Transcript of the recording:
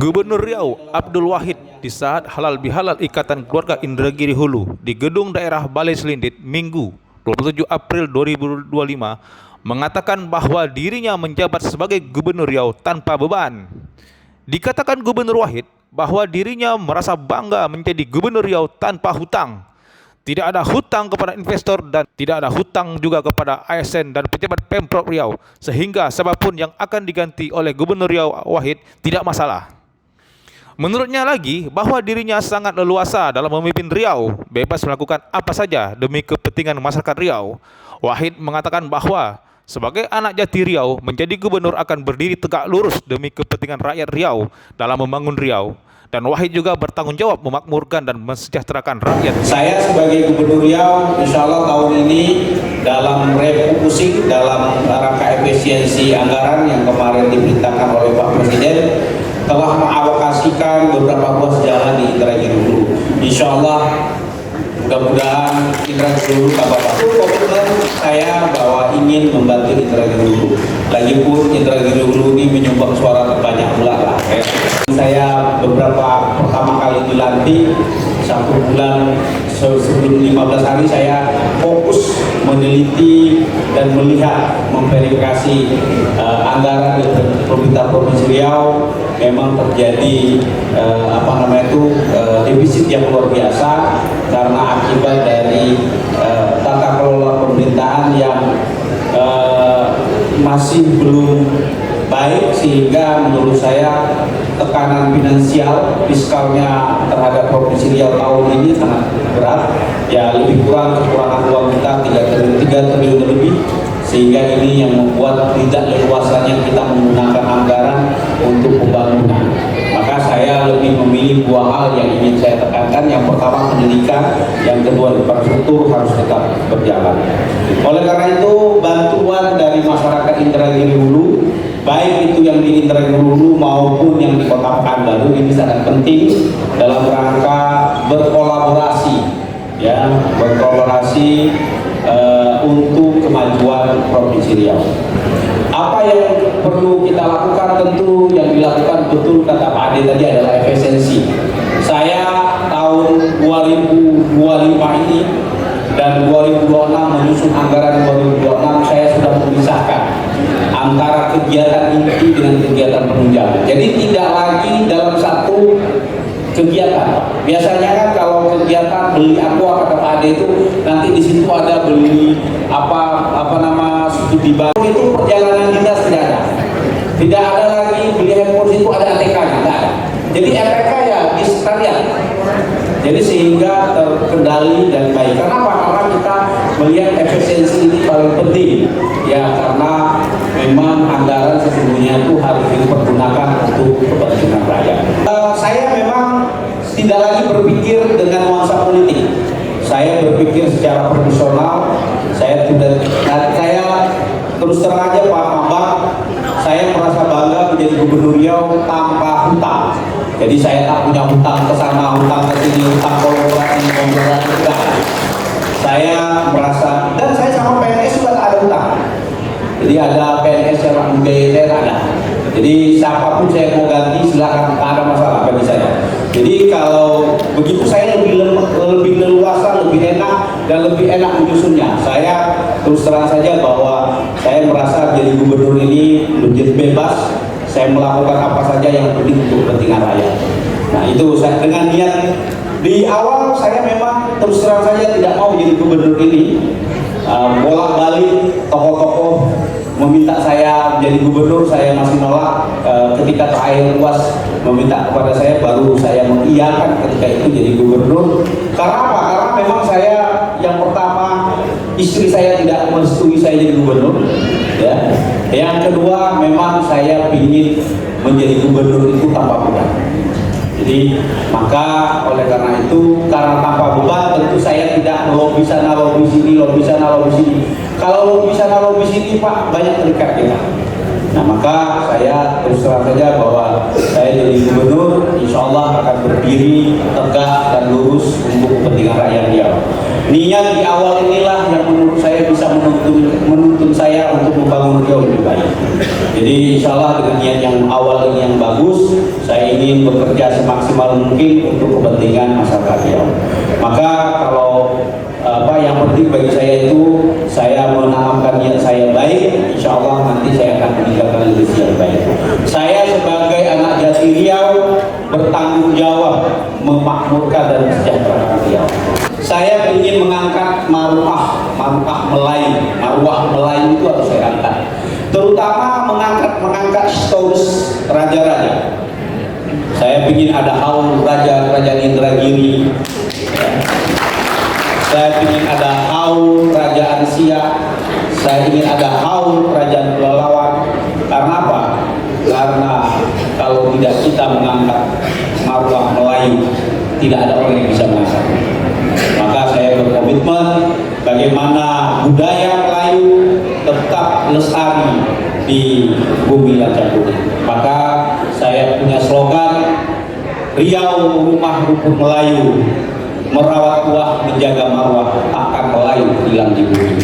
Gubernur Riau Abdul Wahid di saat halal bihalal Ikatan Keluarga Indragiri Hulu di Gedung Daerah Balai Selindit Minggu 27 April 2025 mengatakan bahwa dirinya menjabat sebagai Gubernur Riau tanpa beban. Dikatakan Gubernur Wahid bahwa dirinya merasa bangga menjadi Gubernur Riau tanpa hutang. Tidak ada hutang kepada investor dan tidak ada hutang juga kepada ASN dan pejabat Pemprov Riau, sehingga siapapun yang akan diganti oleh Gubernur Riau Wahid tidak masalah. Menurutnya lagi bahwa dirinya sangat leluasa dalam memimpin Riau, bebas melakukan apa saja demi kepentingan masyarakat Riau. Wahid mengatakan bahwa sebagai anak jati Riau, menjadi gubernur akan berdiri tegak lurus demi kepentingan rakyat Riau dalam membangun Riau. Dan Wahid juga bertanggung jawab memakmurkan dan mensejahterakan rakyat. Saya sebagai Gubernur Riau, insya Allah tahun ini dalam refocusing, dalam rangka efisiensi anggaran yang kemarin diperintahkan oleh Pak Presiden, telah mengalokasikan beberapa ruas jalan di Indragiri Hulu. Insya Allah mudah-mudahan Indragiri Hulu komitmen saya bahwa ingin membantu Indragiri Hulu. Lagipun Indragiri Hulu ini menyumbang suara terbanyak pula lah. Saya beberapa pertama kali dilantik 1 bulan sebelum 15 hari saya fokus meneliti dan melihat memverifikasi anggaran di pemerintah Provinsi Riau. Memang terjadi defisit yang luar biasa karena akibat dari tata kelola pemerintahan yang masih belum baik, sehingga menurut saya tekanan finansial fiskalnya terhadap Provinsi Riau tahun ini sangat berat, ya lebih kurang kekurangan uang kita 3 triliun lebih, sehingga ini yang membuat tidak leluasanya kita menggunakan anggaran untuk pembangunan. Maka saya lebih memilih 2 hal yang ingin saya tekankan. Yang pertama pendidikan, yang kedua infrastruktur harus tetap berjalan. Oleh karena itu bantuan dari masyarakat Indragiri Hulu, baik itu yang di Indragiri Hulu maupun yang di Kota Pekanbaru, ini sangat penting dalam rangka berkolaborasi, untuk kemajuan Provinsi Riau. Apa yang perlu kita lakukan? Tentu yang dilakukan betul kata Pak Ade tadi adalah efisiensi. Saya tahun 2025 ini dan 2026 menyusun anggaran 2026, saya sudah memisahkan antara kegiatan inti dengan kegiatan penunjang. Jadi tidak lagi dalam satu kegiatan. Biasanya kan kalau kegiatan beli aqua kata Pak Ade itu nanti di situ ada beli studi baru, itu perjalanan dinas tidak ada. Tidak ada lagi beli handphone, itu ada ATK-nya, tidak ada. Jadi ATK ya di sekalian. Jadi sehingga terkendali dan baik. Kenapa? Karena kita melihat efisiensi ini paling penting. Ya karena memang anggaran sesungguhnya itu harus dipergunakan untuk kepentingan rakyat. Saya memang tidak lagi berpikir dengan nuansa politik. Saya berpikir secara profesional. Saya terus terang aja Pak Bambang, saya merasa bangga menjadi Gubernur Riau tanpa hutang. Jadi saya tak punya hutang ke sana, hutang ke sini, hutang kolaborasi tidak. Saya merasa, dan saya sama PNS juga tak ada hutang. Jadi ada PNS yang membiayai saya tak ada. Jadi siapapun saya mau ganti silakan, tak ada masalah bagi saya. Jadi kalau begitu saya lebih leluasa, lebih enak dan lebih enak menyusunnya. Saya terus terang saja bahwa saya merasa jadi gubernur ini menjadi bebas. Saya melakukan apa saja yang penting untuk kepentingan rakyat. Nah itu saya dengan niat di awal saya memang terus terang saja tidak mau jadi gubernur ini. Bolak-balik tokoh-tokoh meminta saya menjadi gubernur, saya masih nolak. Ketika terakhir luas meminta kepada saya, baru saya mengiyakan ketika itu jadi gubernur. Karena apa? Karena memang saya yang pertama, istri saya tidak merestui saya jadi gubernur. Ya. Yang kedua, memang saya ingin menjadi gubernur itu tanpa beban. Jadi maka oleh karena itu, karena tanpa beban tentu saya tidak lobby sana, lobby sini, lobby sana, lobby sini. Kalau lobby sana, lobby sini Pak, banyak terikat kita. Nah maka saya terus terang saja bahwa saya jadi gubernur, insya Allah akan berdiri tegak dan lurus untuk kepentingan rakyat Riau. Niat di awal inilah yang menurut saya bisa menuntun saya untuk membangun Riau lebih baik. Jadi insya Allah dengan niat yang awal ini yang bagus, saya ingin ingin bekerja semaksimal mungkin untuk kepentingan masyarakat Riau. Maka kalau yang penting bagi saya itu saya menanamkan niat saya baik, insya Allah nanti saya akan meninggalkan legacy yang baik. Saya sebagai anak Jati Riau bertanggung jawab memakmurkan dan mesejahterakan Riau. Saya ingin mengangkat marwah Melayu itu harus saya angkat. Terutama mengangkat historis raja-raja. Saya ingin ada haul Kerajaan Indragiri. Saya ingin ada haul Kerajaan Siak. Saya ingin ada haul Kerajaan Pelalawan. Karena apa? Karena kalau tidak kita mengangkat marwah Melayu, tidak ada orang yang bisa mengangkat. Maka saya berkomitmen bagaimana budaya Melayu tetap lestari di bumi Lancang. Maka saya punya slogan, Riau rumah rukun Melayu, merawat tuah menjaga marwah, akan Melayu hilang di bumi.